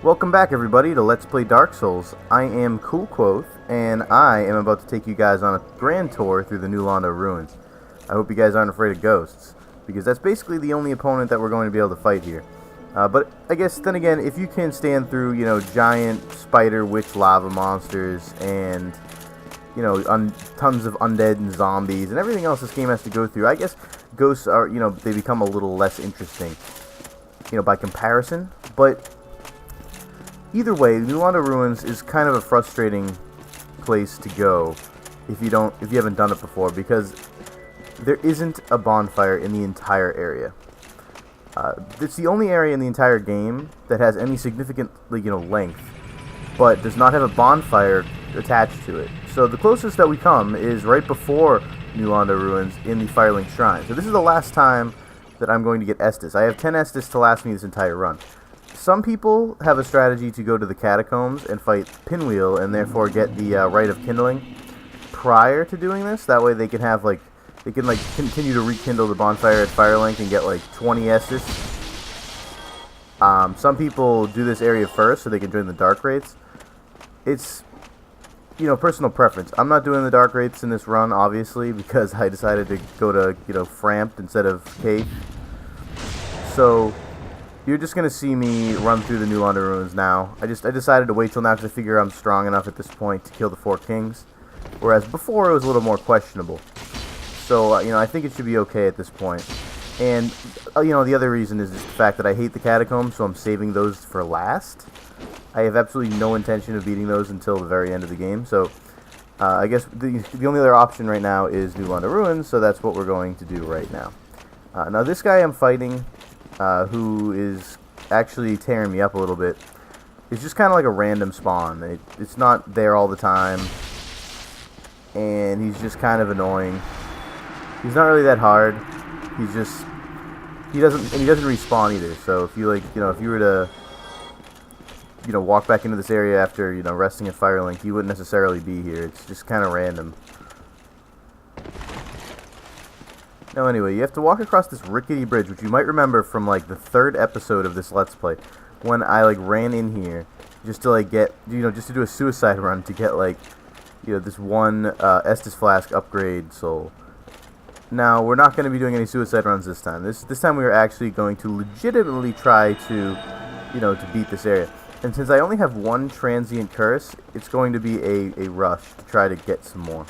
Welcome back everybody to Let's Play Dark Souls. I am CoolKvothe, and I am about to take you guys on a grand tour through the new Londo ruins. I hope you guys aren't afraid of ghosts, because that's basically the only opponent that we're going to be able to fight here. But I guess, then again, if you can stand through, giant spider witch lava monsters and, tons of undead and zombies and everything else this game has to go through, I guess ghosts are, they become a little less interesting, by comparison. But either way, New Londo Ruins is kind of a frustrating place to go if you haven't done it before, because there isn't a bonfire in the entire area. It's the only area in the entire game that has any significant, length, but does not have a bonfire attached to it. So the closest that we come is right before New Londo Ruins in the Firelink Shrine. So this is the last time that I'm going to get Estus. I have 10 Estus to last me this entire run. Some people have a strategy to go to the catacombs and fight Pinwheel and therefore get the Rite of Kindling prior to doing this. That way they can have continue to rekindle the bonfire at Firelink and get 20 Estus. Some people do this area first so they can join the Dark Wraiths. It's personal preference. I'm not doing the Dark Wraiths in this run, obviously, because I decided to go to Framped instead of Cave. So you're just going to see me run through the New Londo Ruins now. I decided to wait till now because I figure I'm strong enough at this point to kill the 4 kings. Whereas before it was a little more questionable. So, I think it should be okay at this point. And, the other reason is just the fact that I hate the catacombs, so I'm saving those for last. I have absolutely no intention of beating those until the very end of the game. So, I guess the only other option right now is New Londo Ruins, so that's what we're going to do right now. Now, this guy I'm fighting, who is actually tearing me up a little bit, is just kind of like a random spawn. It's not there all the time, and he's just kind of annoying. He's not really that hard. He doesn't respawn either. So if you if you were to walk back into this area after resting at Firelink, you wouldn't necessarily be here. It's just kind of random. Now anyway, you have to walk across this rickety bridge, which you might remember from the 3rd episode of this Let's Play, when I ran in here just to get just to do a suicide run to get this one Estus Flask upgrade soul. Now we're not going to be doing any suicide runs this time. This time we are actually going to legitimately try to to beat this area. And since I only have one Transient Curse, it's going to be a rush to try to get some more.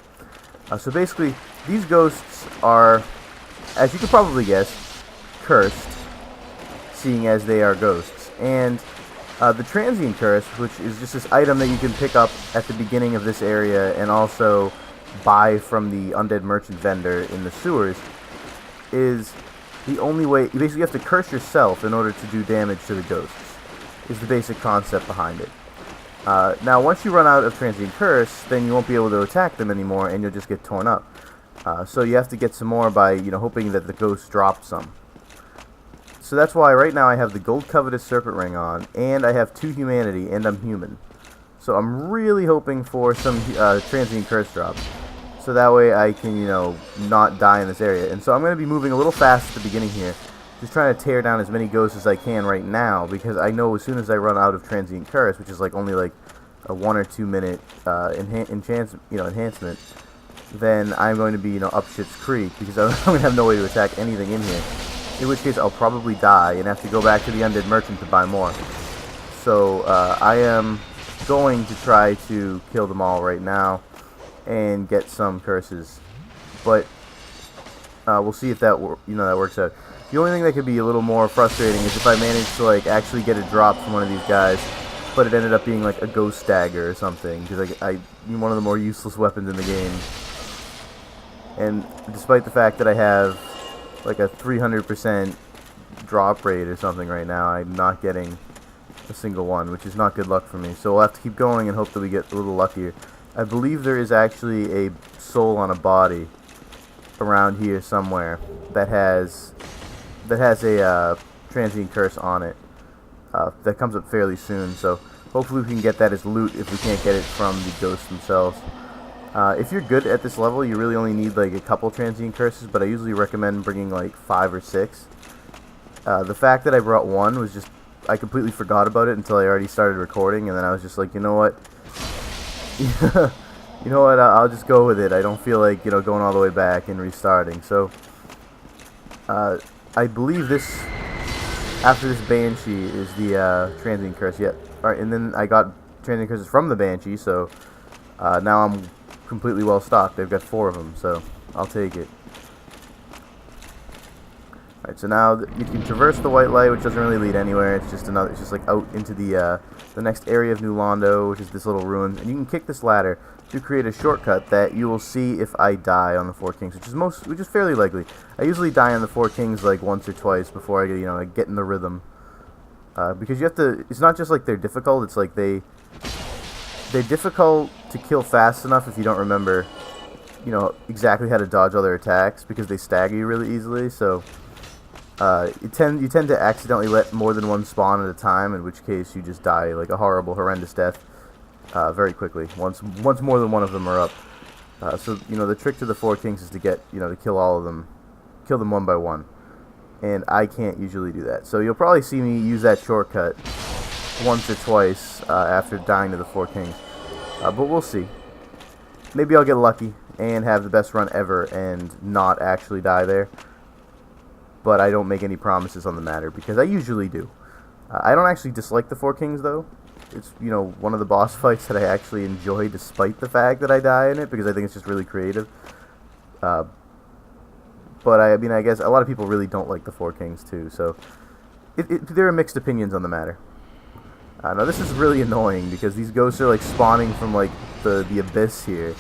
So basically, these ghosts are, as you could probably guess, cursed, seeing as they are ghosts. And the Transient Curse, which is just this item that you can pick up at the beginning of this area and also buy from the undead merchant vendor in the sewers, is the only way. You basically have to curse yourself in order to do damage to the ghosts, is the basic concept behind it. Now once you run out of Transient Curse, then you won't be able to attack them anymore and you'll just get torn up. So you have to get some more by hoping that the ghosts drop some. So that's why right now I have the CoolKvothe Serpent Ring on, and I have 2 humanity, and I'm human. So I'm really hoping for some Transient Curse drops, so that way I can, not die in this area. And so I'm going to be moving a little fast at the beginning here, just trying to tear down as many ghosts as I can right now, because I know as soon as I run out of Transient Curse, which is only a 1 or 2 minute enhancement, then I'm going to be, up shit's creek, because I'm going to have no way to attack anything in here. In which case I'll probably die and have to go back to the undead merchant to buy more. So I am going to try to kill them all right now and get some curses, but we'll see if that that works out. The only thing that could be a little more frustrating is if I manage to actually get a drop from one of these guys, but it ended up being a ghost dagger or something, because I one of the more useless weapons in the game. And despite the fact that I have a 300% drop rate or something right now, I'm not getting a single one, which is not good luck for me. So we'll have to keep going and hope that we get a little luckier. I believe there is actually a soul on a body around here somewhere that has a Transient Curse on it. That comes up fairly soon, so hopefully we can get that as loot if we can't get it from the ghosts themselves. If you're good at this level, you really only need a couple Transient Curses, but I usually recommend bringing 5 or 6. The fact that I brought one was just I completely forgot about it until I already started recording, and then I was just like, you know what? You know what? I'll just go with it. I don't feel like, going all the way back and restarting. So, I believe this, after this Banshee, is the Transient Curse. Yeah. Alright, and then I got Transient Curses from the Banshee, so now I'm completely well stocked. They've got 4 of them, so I'll take it. Alright, so now you can traverse the white light, which doesn't really lead anywhere. It's just like out into the next area of New Londo, which is this little ruin. And you can kick this ladder to create a shortcut that you will see if I die on the 4 Kings, which is fairly likely. I usually die on the 4 Kings like once or twice before I get in the rhythm. Because you have to. It's not just like they're difficult. It's like they're difficult to kill fast enough if you don't remember, exactly how to dodge all their attacks, because they stagger you really easily. So you tend to accidentally let more than one spawn at a time, in which case you just die like a horrible, horrendous death very quickly. Once more than one of them are up. So the trick to the 4 Kings is to to kill all of them, kill them one by one, and I can't usually do that. So you'll probably see me use that shortcut once or twice after dying to the 4 Kings, but we'll see. Maybe I'll get lucky and have the best run ever and not actually die there. But I don't make any promises on the matter, because I usually do. I don't actually dislike the 4 Kings, though. It's, one of the boss fights that I actually enjoy, despite the fact that I die in it, because I think it's just really creative. But I guess a lot of people really don't like the 4 Kings, too, so there are mixed opinions on the matter. Now, this is really annoying, because these ghosts are, like, spawning from, like, the abyss here.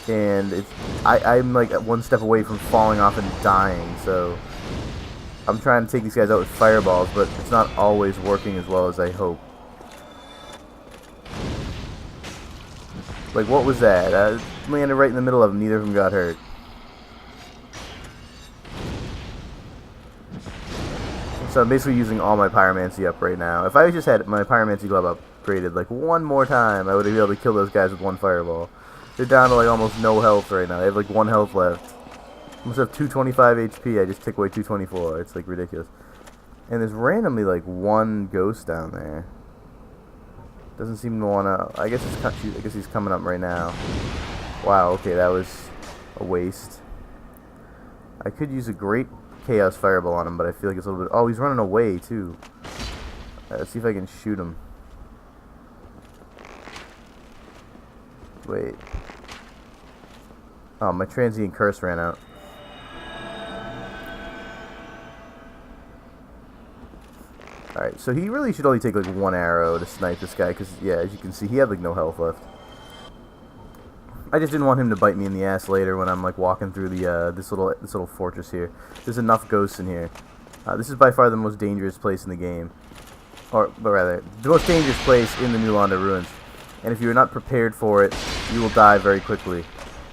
And I'm, like, one step away from falling off and dying, so I'm trying to take these guys out with fireballs, but it's not always working as well as I hope. Like, what was that? I landed right in the middle of them. Neither of them got hurt. So I'm basically using all my pyromancy up right now. If I just had my pyromancy glove upgraded like one more time, I would be able to kill those guys with one fireball. They're down to like almost no health right now. They have like 1 health left. Almost have 225 HP. I just took away 224. It's like ridiculous. And there's randomly like 1 ghost down there. Doesn't seem to wanna. I guess he's coming up right now. Wow. Okay, that was a waste. I could use a great Chaos Fireball on him, but I feel like it's a little bit. Oh, he's running away too. Let's see if I can shoot him. Wait. Oh, my Transient Curse ran out. Alright, so he really should only take like 1 arrow to snipe this guy, because, yeah, as you can see, he had like no health left. I just didn't want him to bite me in the ass later when I'm like walking through the this little fortress here. There's enough ghosts in here. This is by far the most dangerous place in the game. But rather, the most dangerous place in the New Londo ruins. And if you're not prepared for it, you will die very quickly.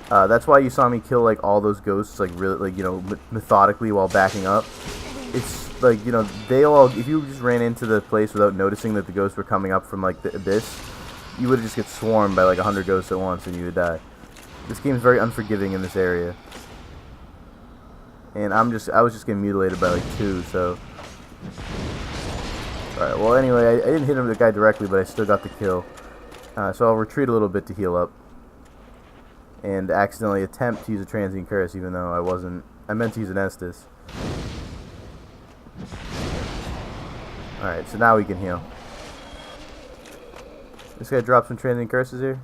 That's why you saw me kill like all those ghosts like really methodically while backing up. It's like, they all, if you just ran into the place without noticing that the ghosts were coming up from like the abyss, you would just get swarmed by like 100 ghosts at once and you would die. This game is very unforgiving in this area. And I was just getting mutilated by like 2, so. Alright, well anyway, I didn't hit the guy directly, but I still got the kill. So I'll retreat a little bit to heal up. And accidentally attempt to use a Transient Curse, even though I meant to use an Estus. Alright, so now we can heal. This guy dropped some Transient Curses here.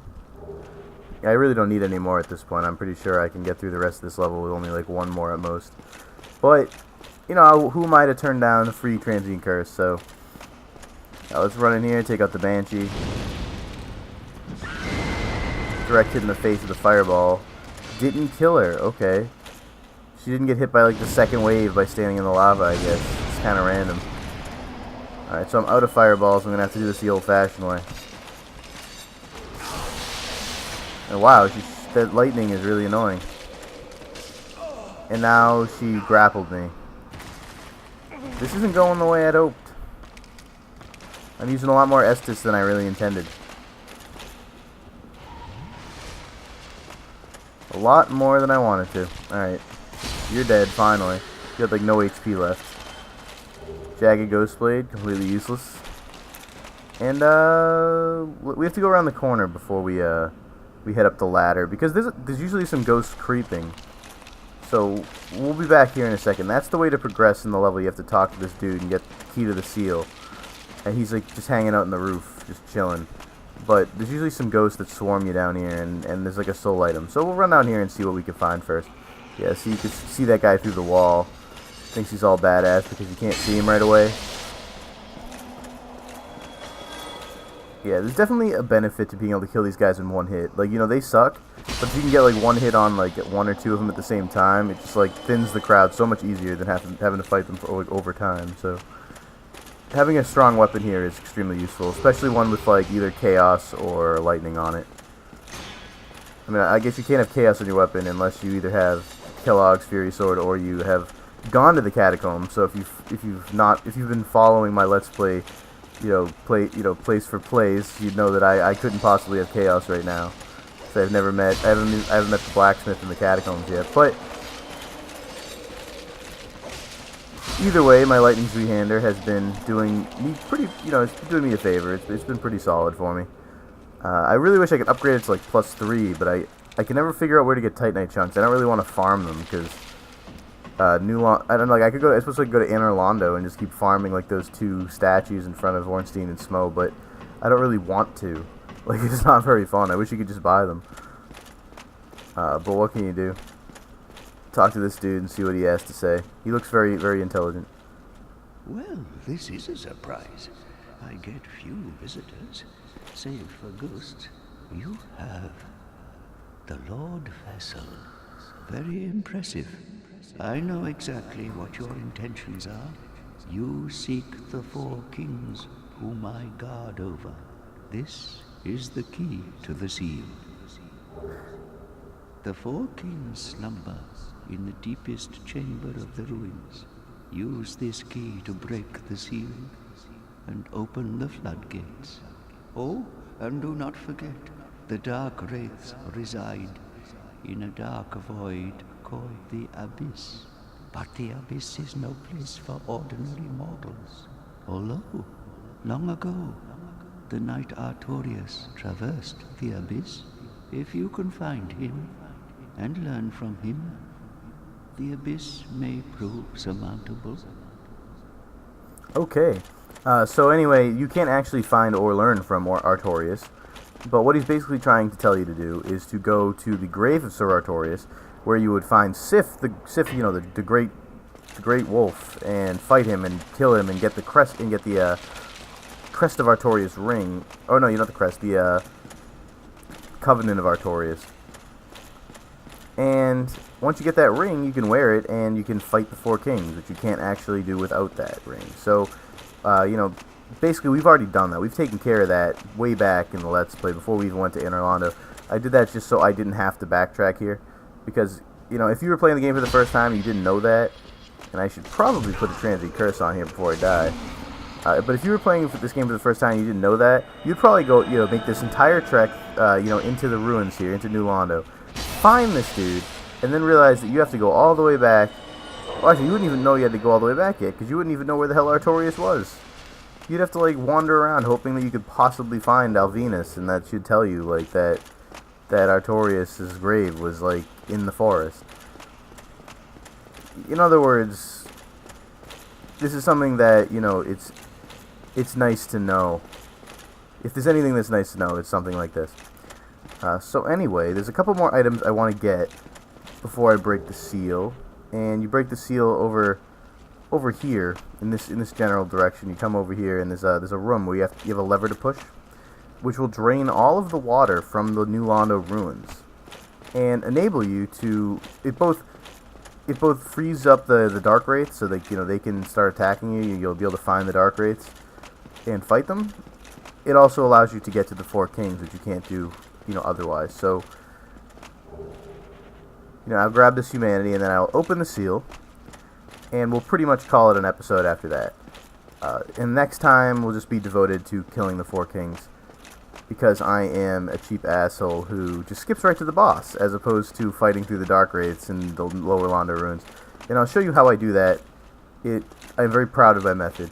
Yeah, I really don't need any more at this point. I'm pretty sure I can get through the rest of this level with only like 1 more at most. But, who am I to turn down a free Transient Curse? So, let's run in here, take out the Banshee. Direct hit in the face with the fireball. Didn't kill her, okay. She didn't get hit by like the 2nd wave by standing in the lava, I guess. It's kind of random. Alright, so I'm out of fireballs. I'm going to have to do this the old-fashioned way. And wow, that lightning is really annoying. And now she grappled me. This isn't going the way I'd hoped. I'm using a lot more Estus than I really intended. A lot more than I wanted to. Alright. You're dead, finally. You have like no HP left. Jagged Ghost Blade, completely useless. And we have to go around the corner before we head up the ladder, because there's usually some ghosts creeping. So we'll be back here in a second. That's the way to progress in the level. You have to talk to this dude and get the key to the seal. And he's like just hanging out on the roof, just chilling. But there's usually some ghosts that swarm you down here, and there's like a soul item. So we'll run down here and see what we can find first. Yeah, so you can see that guy through the wall. Thinks he's all badass because you can't see him right away. Yeah, there's definitely a benefit to being able to kill these guys in one hit. Like, you know, they suck, but if you can get like one hit on like one or two of them at the same time, it just like thins the crowd so much easier than having to fight them for like over time. So having a strong weapon here is extremely useful, especially one with like either chaos or lightning on it. I mean, I guess you can't have chaos on your weapon unless you either have Kellogg's Fury Sword or you have gone to the catacombs. So if you've been following my Let's Play, place for plays, you'd know that I couldn't possibly have chaos right now. So I haven't met the blacksmith in the catacombs yet. But either way, my lightning three-hander has been doing me pretty, it's been doing me a favor. It's been pretty solid for me. I really wish I could upgrade it to like +3, but I can never figure out where to get Titanite chunks. I don't really want to farm them because I don't know, like I suppose I could go to Inner Londo and just keep farming like those two statues in front of Ornstein and Smo, but I don't really want to. Like, it's not very fun. I wish you could just buy them. But what can you do? Talk to this dude and see what he has to say. He looks very, very intelligent. Well, this is a surprise. I get few visitors, save for ghosts. You have the Lord Vessel. Very impressive. I know exactly what your intentions are. You seek the four kings whom I guard over. This is the key to the seal. The four kings slumber in the deepest chamber of the ruins. Use this key to break the seal and open the floodgates. Oh, and do not forget, the dark wraiths reside in a dark void called the Abyss. But the Abyss is no place for ordinary mortals. Although, long ago, the knight Artorius traversed the Abyss. If you can find him and learn from him, the Abyss may prove surmountable. Okay. So anyway, you can't actually find or learn from Artorius, but what he's basically trying to tell you to do is to go to the grave of Sir Artorius, where you would find Sif, the great wolf, and fight him and kill him and get the crest of Artorius ring. Oh no, not the crest, the Covenant of Artorius. And once you get that ring, you can wear it and you can fight the four kings, which you can't actually do without that ring. So, basically we've already done that. We've taken care of that way back in the Let's Play before we even went to Inner Londo. I did that just so I didn't have to backtrack here. Because, if you were playing the game for the first time and you didn't know that, and I should probably put a Transient Curse on here before I die. But if you were playing this game for the first time and you didn't know that, you'd probably go, make this entire trek, into the ruins here, into New Londo. Find this dude, and then realize that you have to go all the way back. Well, actually, you wouldn't even know you had to go all the way back yet, because you wouldn't even know where the hell Artorius was. You'd have to, wander around hoping that you could possibly find Alvinus, and that should tell you, that Artorius' grave was, in the forest. In other words, this is something that, it's nice to know. If there's anything that's nice to know, it's something like this. So anyway, there's a couple more items I want to get before I break the seal. And you break the seal over here in this general direction. You come over here, and there's a room where you have a lever to push, which will drain all of the water from the New Londo ruins and enable you to it both frees up the dark wraiths so that they can start attacking you. You'll be able to find the dark wraiths and fight them. It also allows you to get to the four kings, which you can't do otherwise. So I'll grab this humanity and then I'll open the seal, and we'll pretty much call it an episode after that. And next time will just be devoted to killing the four kings, because I am a cheap asshole who just skips right to the boss, as opposed to fighting through the dark wraiths in the lower Londo ruins. And I'll show you how I do that. I'm very proud of my method.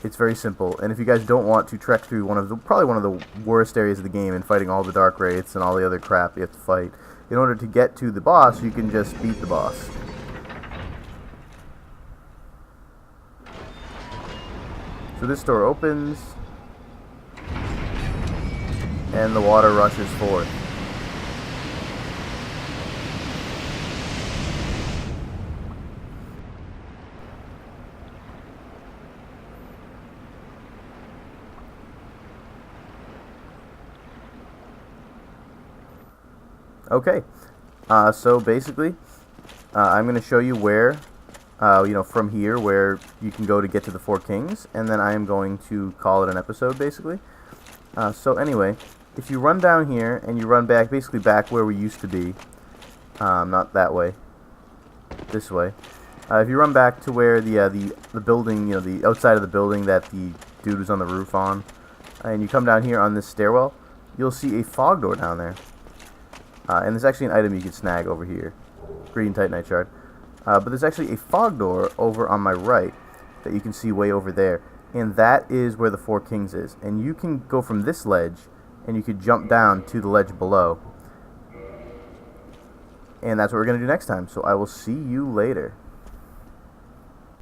It's very simple, and if you guys don't want to trek through probably one of the worst areas of the game and fighting all the dark wraiths and all the other crap you have to fight, in order to get to the boss, you can just beat the boss. So this door opens, and the water rushes forth. Okay, so basically, I'm going to show you where, from here, where you can go to get to the Four Kings, and then I am going to call it an episode, basically. So anyway, if you run down here, and you run back, basically back where we used to be, not that way, this way. If you run back to where the building, the outside of the building that the dude was on the roof on, and you come down here on this stairwell, you'll see a fog door down there. And there's actually an item you can snag over here. Green Titanite shard. But there's actually a fog door over on my right that you can see way over there. And that is where the Four Kings is. And you can go from this ledge, and you could jump down to the ledge below. And that's what we're going to do next time. So I will see you later.